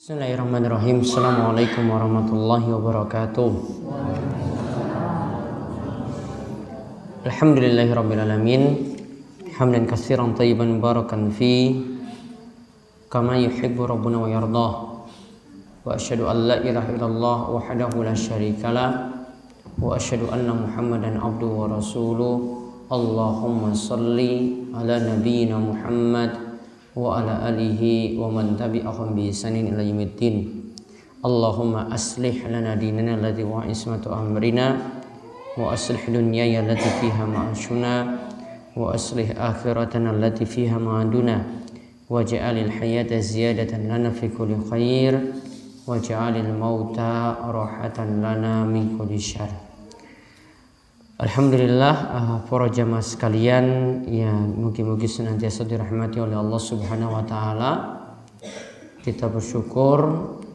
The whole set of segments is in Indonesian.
Bismillahirrahmanirrahim. Assalamualaikum warahmatullahi wabarakatuh. Alhamdulillahirrabbilalamin. Hamdan katsiran thayyiban barakan fi kama yuhibbu rabbuna wa yardah. Wa asyhadu an la ilaha illallah wahdahu la syarikalah wa asyhadu anna Muhammadan abduhu wa rasuluh. Allahumma salli ala nabiyyina Muhammad wa ala alihi wa man tabi'ahum bi ihsanin ila yaumiddin. Allahumma aslih lana dinana alladzi wa ismatu amrina wa aslih dunyaya allati fiha ma'ashuna wa aslih akhiratana allati fiha ma'aduna waj'alil hayata ziyadatan lana fi kulli khair waj'alil mauta rahatan lana min kulli syarr. Alhamdulillah, para jamaah sekalian yang mungkin senantiasa dirahmati oleh Allah Subhanahu wa taala. Kita bersyukur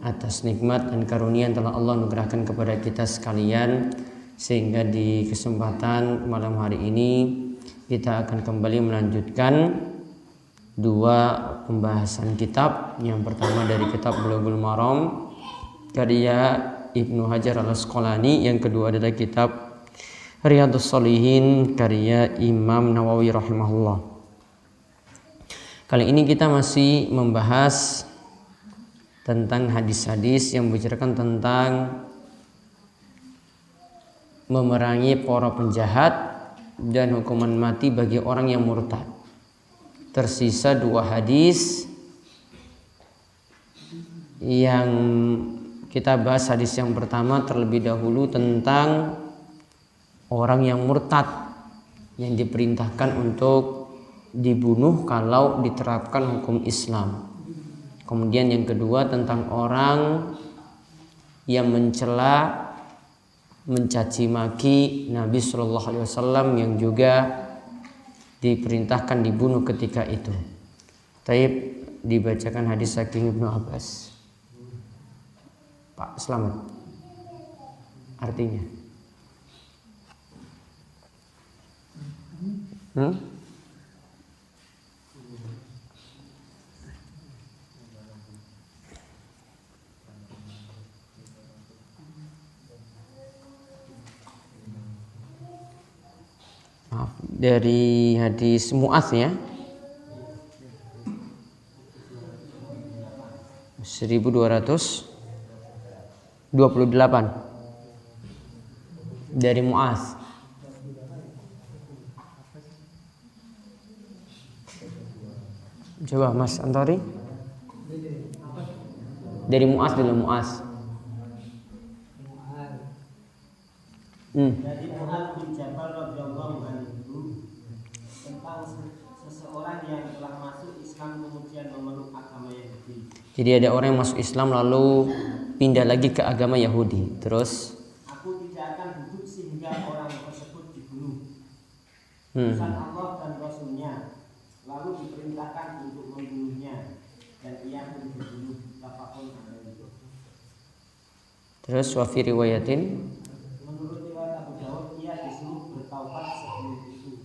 atas nikmat dan karunia yang telah Allah anugerahkan kepada kita sekalian, sehingga di kesempatan malam hari ini kita akan kembali melanjutkan dua pembahasan kitab. Yang pertama dari kitab Bulughul Maram karya Ibnu Hajar Al-Asqalani, yang kedua adalah kitab Riyadhus Shalihin karya Imam Nawawi rahimahullah. Kali ini kita masih membahas tentang hadis-hadis yang membicarakan tentang memerangi para penjahat dan hukuman mati bagi orang yang murtad. Tersisa dua hadis yang kita bahas. Hadis yang pertama terlebih dahulu tentang orang yang murtad yang diperintahkan untuk dibunuh kalau diterapkan hukum Islam. Kemudian yang kedua tentang orang yang mencela, mencaci maki Nabi Shallallahu Alaihi Wasallam yang juga diperintahkan dibunuh ketika itu. Taib, dibacakan hadis saking Ibnu Abbas. Pak Selamat. Artinya maaf, dari hadis Mu'adz ya, 1228 dari Mu'adz. Coba Mas Antori dari Mu'adz dulu. Mu'adz Dari Mu'adz bin Jabal radhiyallahu anhu tentang seseorang yang telah masuk Islam kemudian memeluk agama Yahudi. Jadi ada orang yang masuk Islam lalu pindah lagi ke agama Yahudi. Terus aku tidak akan duduk sehingga orang tersebut dibunuh. Utusan Allah dan Rasulnya lalu diperintahkan untuk membunuhnya dan ia pun dibunuh. Tafaqun alaihi. Terus wa fi riwayatin, menurut riwayat Abu Daud ia disuruh bertaubat sebelum itu.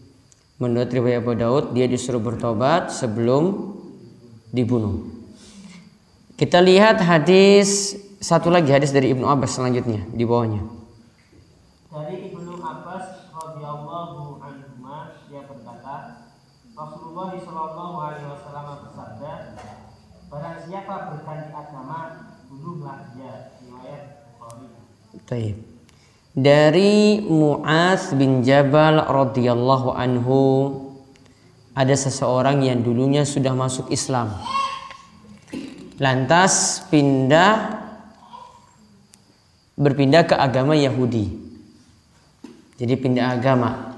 Menurut riwayat Abu Daud dia disuruh bertobat sebelum dibunuh. Kita lihat hadis satu lagi, hadis dari Ibnu Abbas selanjutnya di bawahnya. Dari Ibnu Abbas radhiyallahu anhuma, dia berkata, Rasulullah sallallahu alaihi wasallam bersabda, barang siapa berganti agama, bunuhlah dia. Riwayat Bukhari. Baik. Dari Mu'adz bin Jabal radhiyallahu anhu, ada seseorang yang dulunya sudah masuk Islam, lantas berpindah ke agama Yahudi. Jadi pindah agama.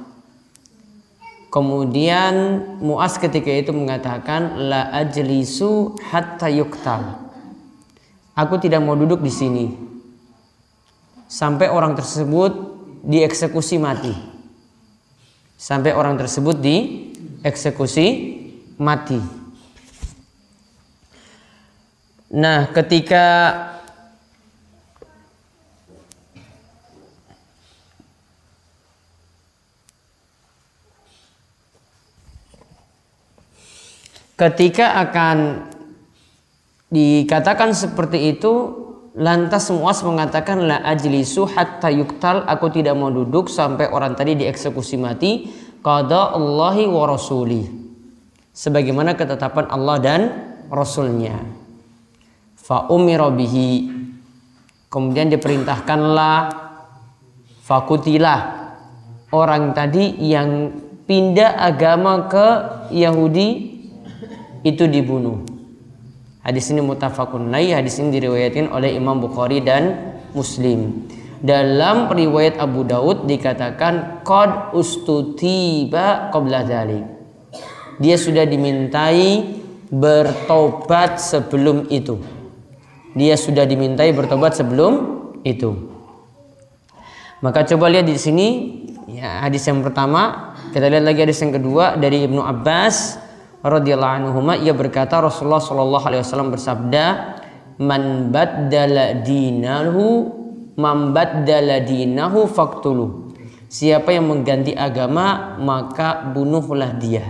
Kemudian Mu'adz ketika itu mengatakan, la ajlisu hatta yuqtal. Aku tidak mau duduk di sini sampai orang tersebut dieksekusi mati. Sampai orang tersebut dieksekusi mati. Nah, ketika akan dikatakan seperti itu, lantas Mu'adz mengatakan, la ajlisu hatta yuqtal, aku tidak mau duduk sampai orang tadi dieksekusi mati, qada Allahi wa rasuli, sebagaimana ketetapan Allah dan Rasulnya. Fa umira bihi, kemudian diperintahkanlah, fakutilah, orang tadi yang pindah agama ke Yahudi itu dibunuh. Hadis ini muttafaqun alaih, hadis ini diriwayatkan oleh Imam Bukhari dan Muslim. Dalam riwayat Abu Daud dikatakan qad ustutiba qabla dzalik, dia sudah dimintai bertobat sebelum itu. Dia sudah dimintai bertobat sebelum itu. Maka coba lihat di sini ya, hadis yang pertama. Kita lihat lagi hadis yang kedua dari Ibnu Abbas radhiyallahu anhuma, ia berkata Rasulullah sallallahu alaihi wasallam bersabda, man baddala dinahu faqtuluh. Siapa yang mengganti agama maka bunuhlah dia.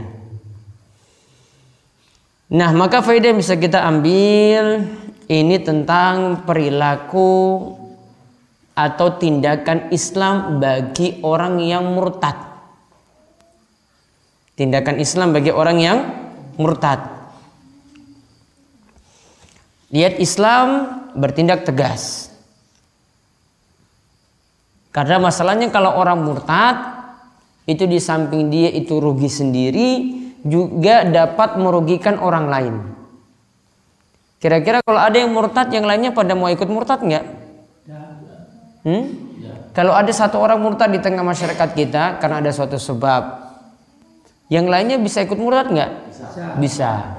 Nah, maka faedah yang bisa kita ambil ini tentang perilaku atau tindakan Islam bagi orang yang murtad. Tindakan Islam bagi orang yang murtad. Lihat, Islam bertindak tegas. Karena masalahnya kalau orang murtad itu di samping dia itu rugi sendiri, juga dapat merugikan orang lain. Kira-kira kalau ada yang murtad, yang lainnya pada mau ikut murtad nggak? Kalau ada satu orang murtad di tengah masyarakat kita karena ada suatu sebab, yang lainnya bisa ikut murtad nggak? Bisa.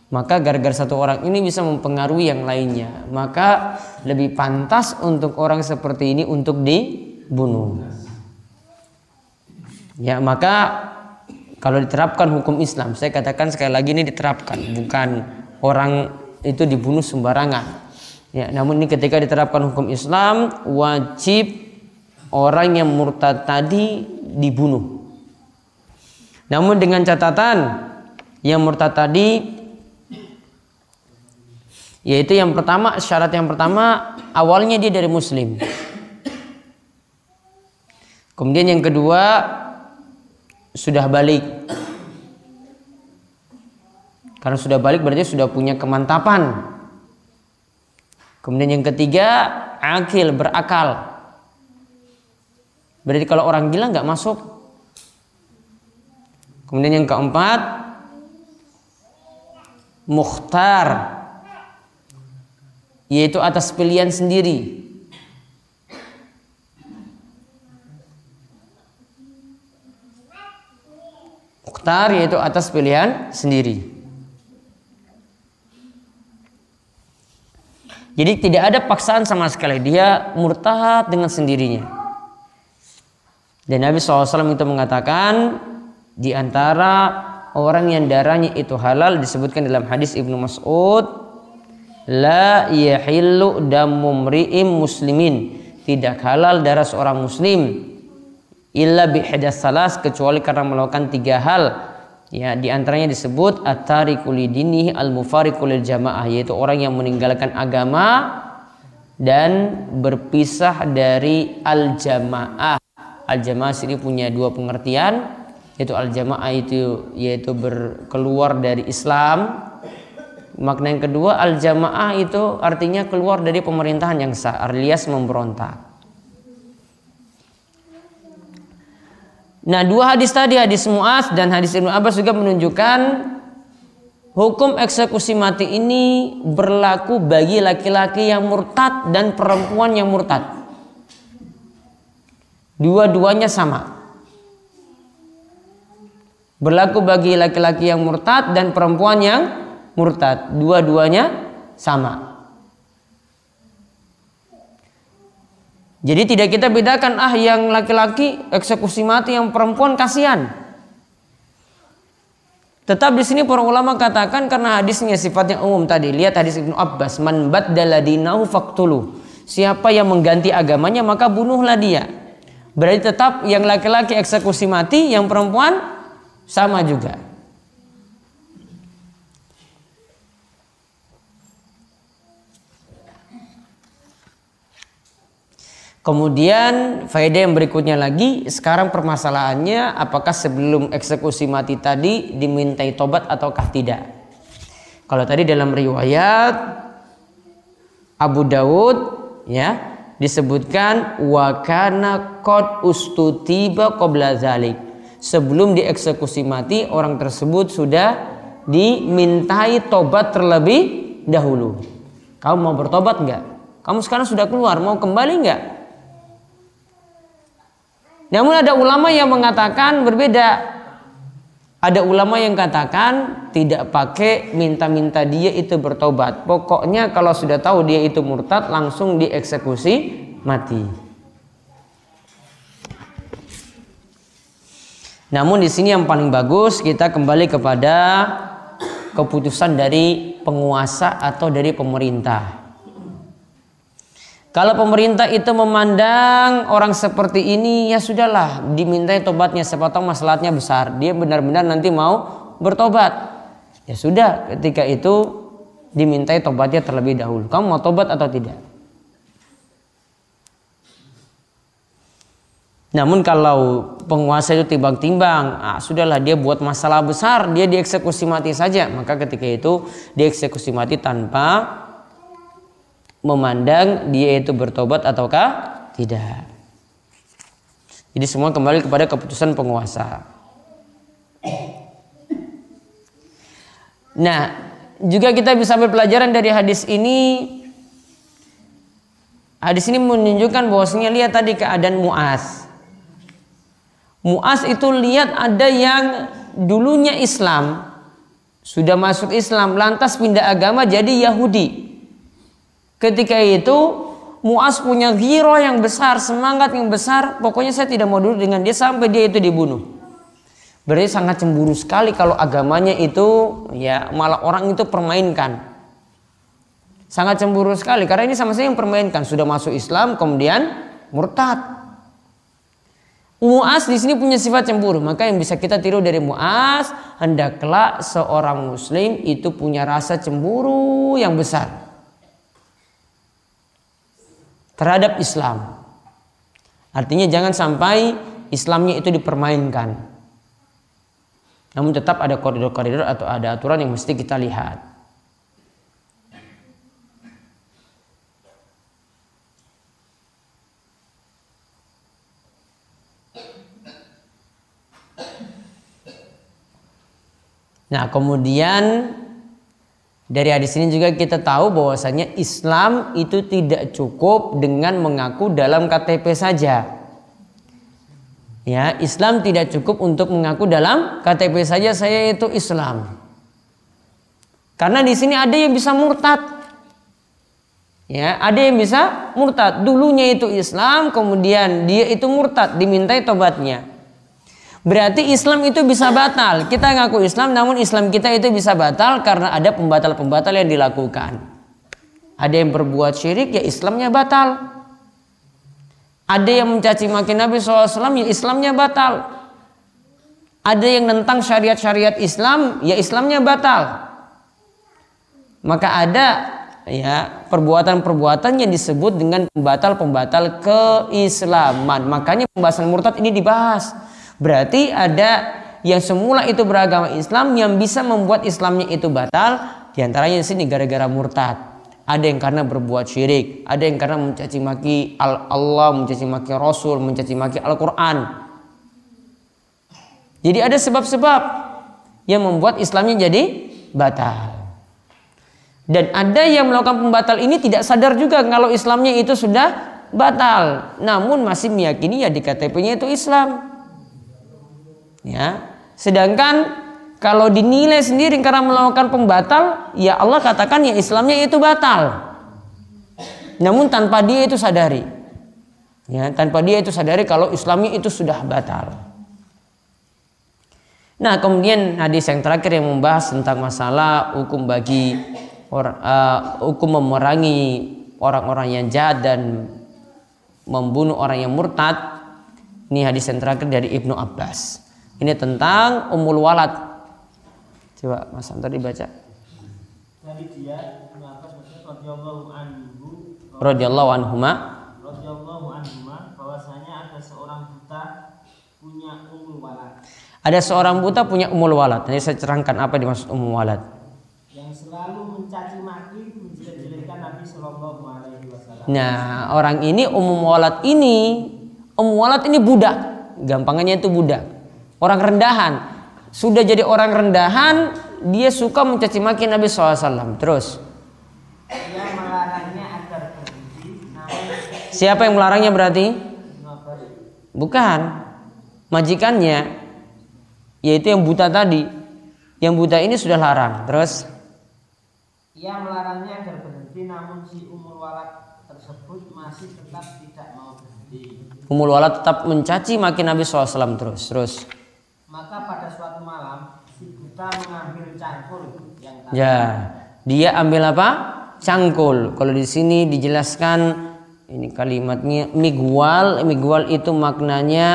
Maka gara-gara satu orang ini bisa mempengaruhi yang lainnya, maka lebih pantas untuk orang seperti ini untuk dibunuh. Ya, maka kalau diterapkan hukum Islam, saya katakan sekali lagi ini diterapkan, bukan orang itu dibunuh sembarangan. Ya, namun ini ketika diterapkan hukum Islam, wajib orang yang murtad tadi dibunuh. Namun dengan catatan, yang murtad tadi, yaitu yang pertama, syarat yang pertama awalnya dia dari Muslim. Kemudian yang kedua sudah balik. Karena sudah balik berarti sudah punya kemantapan. Kemudian yang ketiga akil, berakal. Berarti kalau orang gila nggak masuk. Kemudian yang keempat mukhtar, yaitu atas pilihan sendiri. Mukhtar yaitu atas pilihan sendiri. Jadi tidak ada paksaan sama sekali, dia murtad dengan sendirinya. Dan Nabi SAW itu mengatakan, di antara orang yang darahnya itu halal disebutkan dalam hadis Ibnu Mas'ud, la yahillu damu mri'im muslimin, tidak halal darah seorang muslim illa bihadas salas, kecuali karena melakukan tiga hal. Ya, di antaranya disebut at-tariku lidinihi al-mufariqu lil jamaah, yaitu orang yang meninggalkan agama dan berpisah dari al-jamaah. Al-jamaah sini punya dua pengertian, yaitu al-jamaah itu yaitu keluar dari Islam. Makna yang kedua, al-jamaah itu artinya keluar dari pemerintahan yang sah, alias memberontak. Nah, dua hadis tadi, hadis Mu'adz dan hadis Ibnu Abbas juga menunjukkan hukum eksekusi mati ini berlaku bagi laki-laki yang murtad dan perempuan yang murtad. Dua-duanya sama. Berlaku bagi laki-laki yang murtad dan perempuan yang murtad. Dua-duanya sama. Jadi tidak kita bedakan, yang laki-laki eksekusi mati, yang perempuan kasihan. Tetap di sini para ulama katakan karena hadisnya sifatnya umum tadi. Lihat hadis Ibnu Abbas, man baddala dinahu faqtuluh. Siapa yang mengganti agamanya maka bunuhlah dia. Berarti tetap yang laki-laki eksekusi mati, yang perempuan sama juga. Kemudian faedah yang berikutnya lagi, sekarang permasalahannya apakah sebelum eksekusi mati tadi dimintai tobat ataukah tidak. Kalau tadi dalam riwayat Abu Daud ya disebutkan wa kana qad ustutiba qabla zalik. Sebelum dieksekusi mati orang tersebut sudah dimintai tobat terlebih dahulu. Kamu mau bertobat enggak? Kamu sekarang sudah keluar, mau kembali enggak? Namun ada ulama yang mengatakan berbeda. Ada ulama yang katakan tidak pakai minta-minta dia itu bertobat. Pokoknya kalau sudah tahu dia itu murtad langsung dieksekusi mati. Namun di sini yang paling bagus kita kembali kepada keputusan dari penguasa atau dari pemerintah. Kalau pemerintah itu memandang orang seperti ini, ya sudahlah, dimintai tobatnya, siapa tahu masalahnya besar. Dia benar-benar nanti mau bertobat. Ya sudah, ketika itu dimintai tobatnya terlebih dahulu. Kamu mau tobat atau tidak? Namun kalau penguasa itu timbang-timbang, sudahlah dia buat masalah besar, dia dieksekusi mati saja. Maka ketika itu dieksekusi mati tanpa memandang dia itu bertobat ataukah tidak. Jadi semua kembali kepada keputusan penguasa. Nah, juga kita bisa ambil pelajaran dari hadis ini. Hadis ini menunjukkan bahwasanya lihat tadi keadaan Mu'az. Mu'az itu lihat ada yang dulunya Islam, sudah masuk Islam, lantas pindah agama jadi Yahudi. Ketika itu Mu'az punya ghirah yang besar, semangat yang besar. Pokoknya saya tidak mau duduk dengan dia sampai dia itu dibunuh. Berarti sangat cemburu sekali kalau agamanya itu ya malah orang itu permainkan. Sangat cemburu sekali karena ini sama saja yang permainkan. Sudah masuk Islam kemudian murtad. Mu'az di sini punya sifat cemburu. Maka yang bisa kita tiru dari Mu'az, hendaklah seorang muslim itu punya rasa cemburu yang besar terhadap Islam. Artinya jangan sampai Islamnya itu dipermainkan. Namun tetap ada koridor-koridor atau ada aturan yang mesti kita lihat. Nah, kemudian dari hadis ini juga kita tahu bahwasanya Islam itu tidak cukup dengan mengaku dalam KTP saja. Ya, Islam tidak cukup untuk mengaku dalam KTP saja saya itu Islam. Karena di sini ada yang bisa murtad. Ya, ada yang bisa murtad. Dulunya itu Islam, kemudian dia itu murtad, dimintai tobatnya. Berarti Islam itu bisa batal. Kita ngaku Islam namun Islam kita itu bisa batal karena ada pembatal-pembatal yang dilakukan. Ada yang berbuat syirik ya Islamnya batal. Ada yang mencaci maki Nabi SAW ya Islamnya batal. Ada yang nentang syariat-syariat Islam ya Islamnya batal. Maka ada ya perbuatan-perbuatan yang disebut dengan pembatal-pembatal keislaman. Makanya pembahasan murtad ini dibahas. Berarti ada yang semula itu beragama Islam yang bisa membuat Islamnya itu batal. Di antaranya di sini gara-gara murtad. Ada yang karena berbuat syirik, ada yang karena mencaci maki Allah, mencaci maki Rasul, mencaci maki Al-Quran. Jadi ada sebab-sebab yang membuat Islamnya jadi batal. Dan ada yang melakukan pembatal ini tidak sadar juga kalau Islamnya itu sudah batal, namun masih meyakini ya di KTP-nya itu Islam. Ya, sedangkan kalau dinilai sendiri karena melakukan pembatal, ya Allah katakan ya Islamnya itu batal. Namun tanpa dia itu sadari, ya tanpa dia itu sadari kalau Islamnya itu sudah batal. Nah, kemudian hadis yang terakhir yang membahas tentang masalah hukum bagi hukum memerangi orang-orang yang jahat dan membunuh orang yang murtad. Ini hadis yang terakhir dari Ibnu Abbas. Ini tentang Ummul Walad. Coba Mas Antar dibaca. Dari dia Ibnu Abbas radhiyallahu anhuma radhiyallahu anhuma bahwasanya ada seorang buta punya ummul walad. Ada seorang buta punya ummul walad. Nanti saya terangkan apa dimaksud ummul walad. Yang selalu mencaci maki menjelek-jelekkan Nabi Shallallahu Alaihi Wasallam. Nah, orang ini ummul walad ini budak. Gampangannya itu budak. Orang rendahan. Sudah jadi orang rendahan, dia suka mencaci maki Nabi SAW. Terus Ia melarangnya agar berhenti. siapa yang melarangnya berarti? Bukan majikannya, yaitu yang buta tadi. Yang buta ini sudah larang. Terus ia melarangnya agar berhenti, namun si ummul walad tersebut masih tetap tidak mau berhenti. ummul walad tetap mencaci maki Nabi SAW terus. Maka pada suatu malam si buta mengambil cangkul yang tadi. Ya, dia ambil apa? Cangkul. Kalau di sini dijelaskan ini kalimatnya migwal. Migwal itu maknanya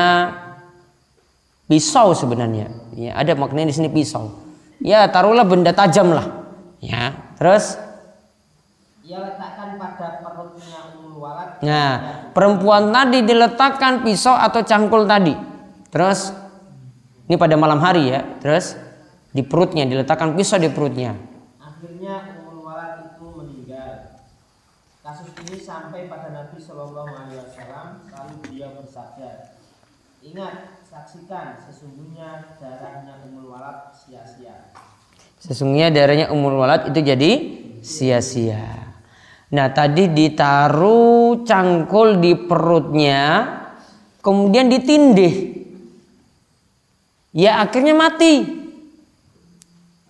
pisau sebenarnya. Ya, ada maknanya di sini pisau. Ya, taruhlah benda tajam lah. Ya, terus ia letakkan pada perutnya ummul walad. nah, perempuan tadi diletakkan pisau atau cangkul tadi. Terus ini pada malam hari ya. Terus di perutnya diletakkan pisau di perutnya. Akhirnya ummul walad itu meninggal. Kasus ini sampai pada Nabi Shallallahu Alaihi Wasallam, lalu dia bersabda, ingat, saksikan, sesungguhnya darahnya ummul walad sia-sia. Sesungguhnya darahnya ummul walad itu jadi sia-sia. Nah, tadi ditaruh cangkul di perutnya, kemudian ditindih. Ya, akhirnya mati.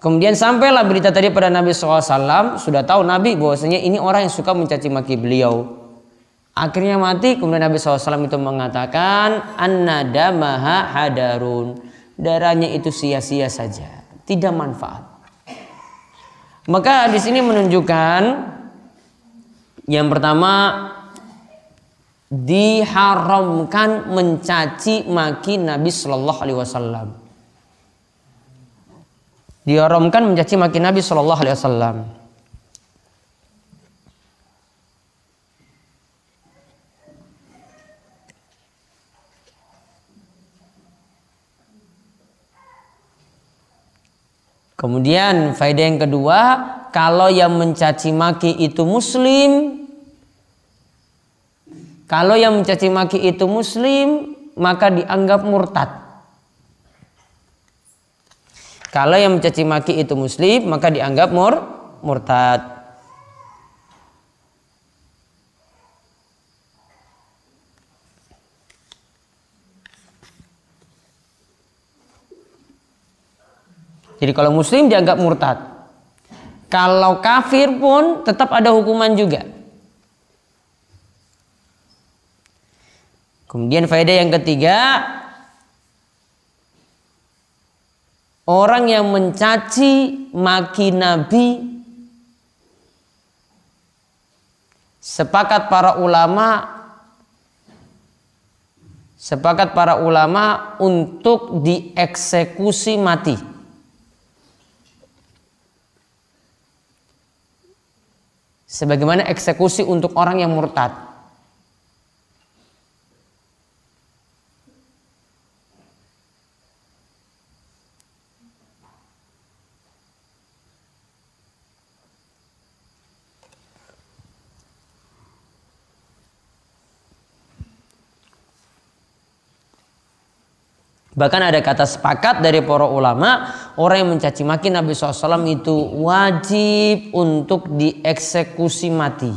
Kemudian sampailah berita tadi pada Nabi SAW. Sudah tahu Nabi bahwasanya ini orang yang suka mencaci maki beliau. Akhirnya mati. Kemudian Nabi SAW itu mengatakan, anna damaha hadarun. Darahnya itu sia-sia saja, tidak manfaat. Maka di sini menunjukkan yang pertama, diharamkan mencaci maki Nabi Shallallahu Alaihi Wasallam. Diharamkan mencaci maki Nabi Shallallahu Alaihi Wasallam. Kemudian faedah yang kedua, kalau yang mencaci maki itu muslim, maka dianggap murtad. Kalau yang mencaci maki itu muslim, maka dianggap murtad. Jadi kalau muslim dianggap murtad. Kalau kafir pun tetap ada hukuman juga. Kemudian faedah yang ketiga, orang yang mencaci maki Nabi, sepakat para ulama untuk dieksekusi mati. Sebagaimana eksekusi untuk orang yang murtad. Bahkan ada kata sepakat dari para ulama, orang yang mencaci maki Nabi SAW itu wajib untuk dieksekusi mati.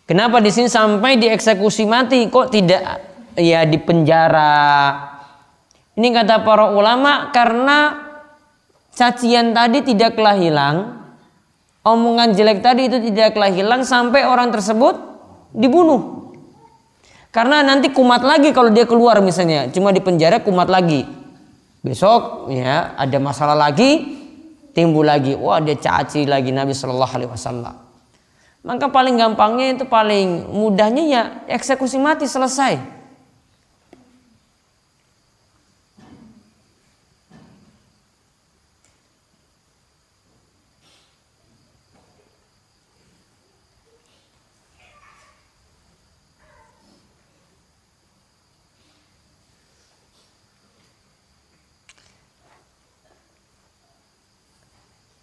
Kenapa di sini sampai dieksekusi mati? Kok tidak ya di penjara? Ini kata para ulama karena cacian tadi tidaklah hilang. Omongan jelek tadi itu tidaklah hilang sampai orang tersebut dibunuh. Karena nanti kumat lagi kalau dia keluar misalnya, cuma di penjara kumat lagi. Besok ya ada masalah lagi, timbul lagi, wah dia caci lagi Nabi Shallallahu Alaihi Wasallam. Maka paling gampangnya itu paling mudahnya ya eksekusi mati, selesai.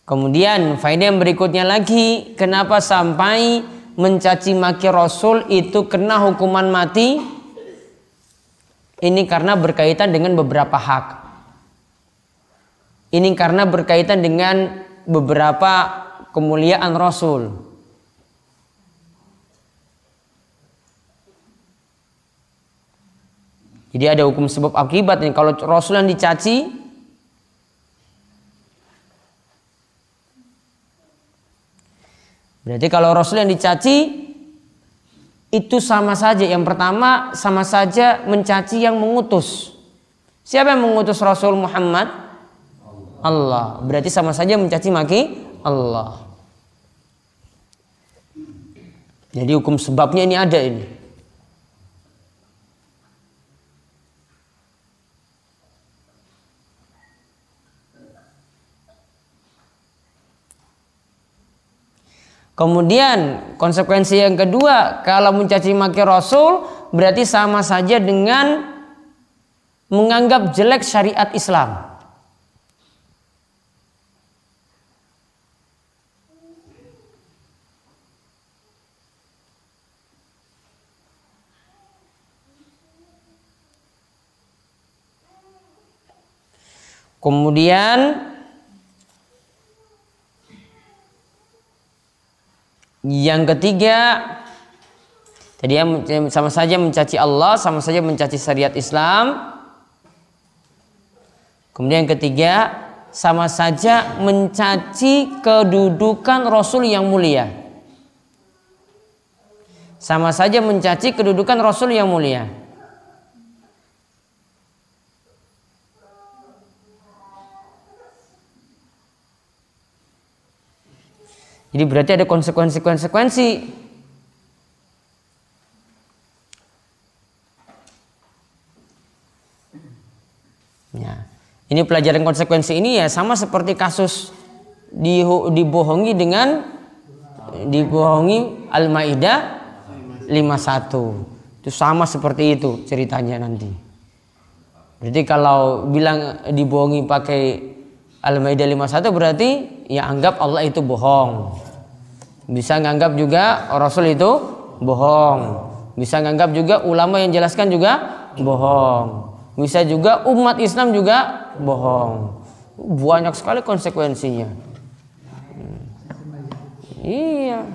Kemudian faedah yang berikutnya lagi, kenapa sampai mencaci maki Rasul itu kena hukuman mati? Ini karena berkaitan dengan beberapa hak. Ini karena berkaitan dengan beberapa kemuliaan Rasul. Jadi ada hukum sebab akibat nih. Kalau Rasul yang dicaci, berarti kalau Rasul yang dicaci itu sama saja. Yang pertama sama saja mencaci yang mengutus. Siapa yang mengutus Rasul Muhammad? Allah. Berarti sama saja mencaci maki Allah. Jadi hukum sebabnya ini ada ini. Kemudian konsekuensi yang kedua, kalau mencaci maki Rasul berarti sama saja dengan menganggap jelek syariat Islam. Kemudian yang ketiga, tadi sama saja mencaci Allah, sama saja mencaci syariat Islam. Kemudian yang ketiga, sama saja mencaci kedudukan Rasul yang mulia. Sama saja mencaci kedudukan Rasul yang mulia. Jadi berarti ada konsekuensi-konsekuensi. Ya. Ini pelajaran konsekuensi ini ya sama seperti kasus dibohongi Al-Maidah 51. Itu sama seperti itu ceritanya nanti. Berarti kalau bilang dibohongi pakai Al-Maidah 51 berarti ya anggap Allah itu bohong. Bisa nganggap juga Rasul itu bohong. Bisa nganggap juga ulama yang jelaskan juga bohong. Bisa juga umat Islam juga bohong. Banyak sekali konsekuensinya. Iya.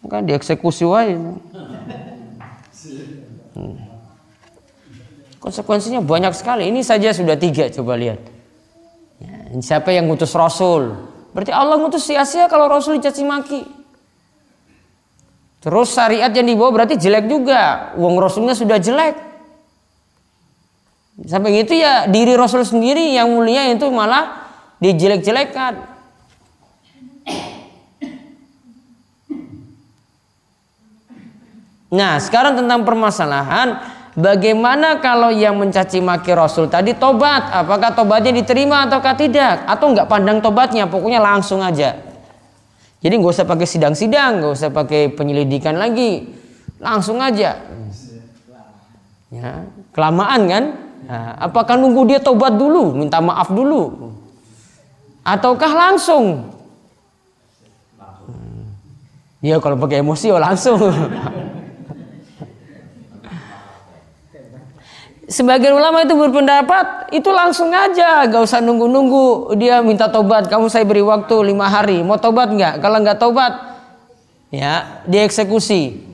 Bukan dieksekusi wae. Konsekuensinya banyak sekali. Ini saja sudah 3, coba lihat. Ya, siapa yang ngutus Rasul? Berarti Allah ngutus sia-sia kalau Rasul dicaci maki. Terus syariat yang dibawa berarti jelek juga. Wong Rasulnya sudah jelek. Sampai gitu ya diri Rasul sendiri yang mulia itu malah dijelek-jelekan. Nah, sekarang tentang permasalahan bagaimana kalau yang mencaci maki Rasul tadi tobat? Apakah tobatnya diterima ataukah tidak? Atau nggak pandang tobatnya, pokoknya langsung aja. Jadi nggak usah pakai sidang-sidang, nggak usah pakai penyelidikan lagi, langsung aja. Ya, kelamaan kan? Nah, apakah nunggu dia tobat dulu, minta maaf dulu, ataukah langsung? Ya kalau pakai emosi ya langsung. Sebagian ulama itu berpendapat itu langsung aja, gak usah nunggu-nunggu dia minta tobat. Kamu saya beri waktu 5 hari, mau tobat nggak? Kalau nggak tobat, ya dieksekusi.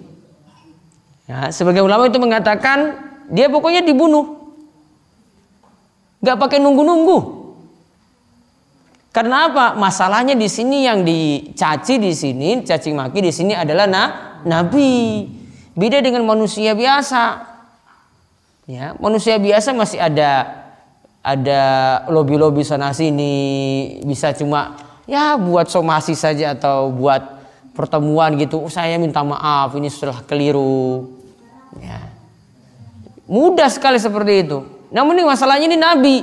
Ya, sebagian ulama itu mengatakan dia pokoknya dibunuh, nggak pakai nunggu-nunggu. Karena apa? Masalahnya di sini yang dicaci di sini, caci maki di sini adalah nabi. Beda dengan manusia biasa. Ya, manusia biasa masih ada lobi-lobi sana sini, bisa cuma ya buat somasi saja atau buat pertemuan gitu. Saya minta maaf, ini sudah keliru. Ya. Mudah sekali seperti itu. Namun ini masalahnya ini nabi.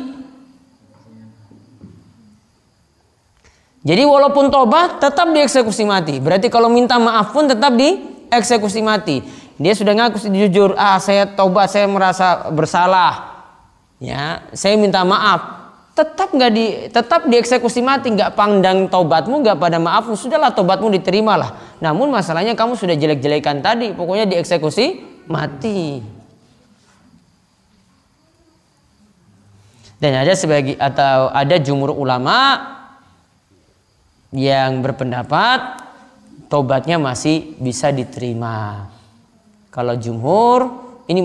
Jadi walaupun tobat tetap dieksekusi mati. Berarti kalau minta maaf pun tetap dieksekusi mati. Dia sudah ngaku jujur, saya tobat, saya merasa bersalah. Ya, saya minta maaf. tetap dieksekusi mati, nggak pandang taubatmu, nggak pada maafmu, sudahlah taubatmu diterimalah. Namun masalahnya kamu sudah jelek-jelekan tadi, pokoknya dieksekusi mati. Dan ada jumhur ulama yang berpendapat taubatnya masih bisa diterima. Kalau jumhur ini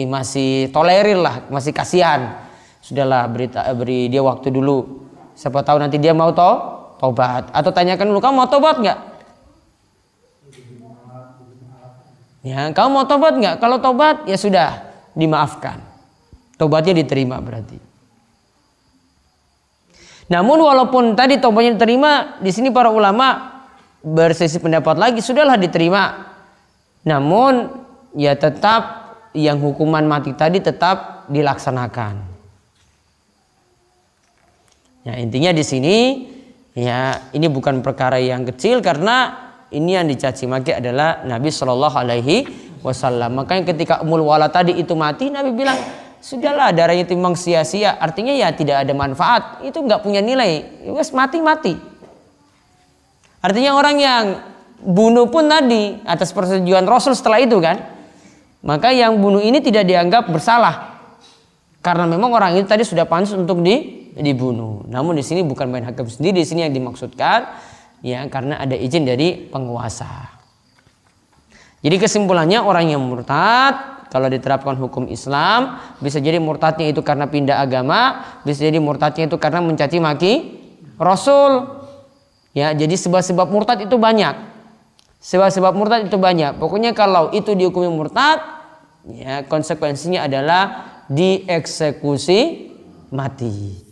masih tolerir lah, masih kasihan. Sudahlah beri dia waktu dulu. Siapa tahu nanti dia mau taubat. Atau tanyakan dulu, kamu mau taubat nggak? Ya, kamu mau taubat nggak? Kalau taubat ya sudah dimaafkan. Taubatnya diterima berarti. Namun walaupun tadi taubatnya diterima, di sini para ulama berselisih pendapat lagi, sudahlah diterima. Namun ya tetap yang hukuman mati tadi tetap dilaksanakan. Ya, intinya di sini ya ini bukan perkara yang kecil, karena ini yang dicaci maki adalah Nabi Shallallahu Alaihi Wasallam. Makanya ketika Ummul Wala tadi itu mati, Nabi bilang sudahlah darahnya itu memang sia-sia, artinya ya tidak ada manfaat, itu nggak punya nilai, wes mati. Artinya orang yang bunuh pun tadi atas persetujuan Rasul setelah itu kan, maka yang bunuh ini tidak dianggap bersalah karena memang orang itu tadi sudah pantas untuk dibunuh. Namun di sini bukan main hakim sendiri, di sini yang dimaksudkan ya karena ada izin dari penguasa. Jadi kesimpulannya orang yang murtad kalau diterapkan hukum Islam bisa jadi murtadnya itu karena pindah agama, bisa jadi murtadnya itu karena mencaci maki Rasul. Ya, jadi sebab-sebab murtad itu banyak. Sebab-sebab murtad itu banyak. Pokoknya kalau itu dihukumi murtad, ya konsekuensinya adalah dieksekusi mati.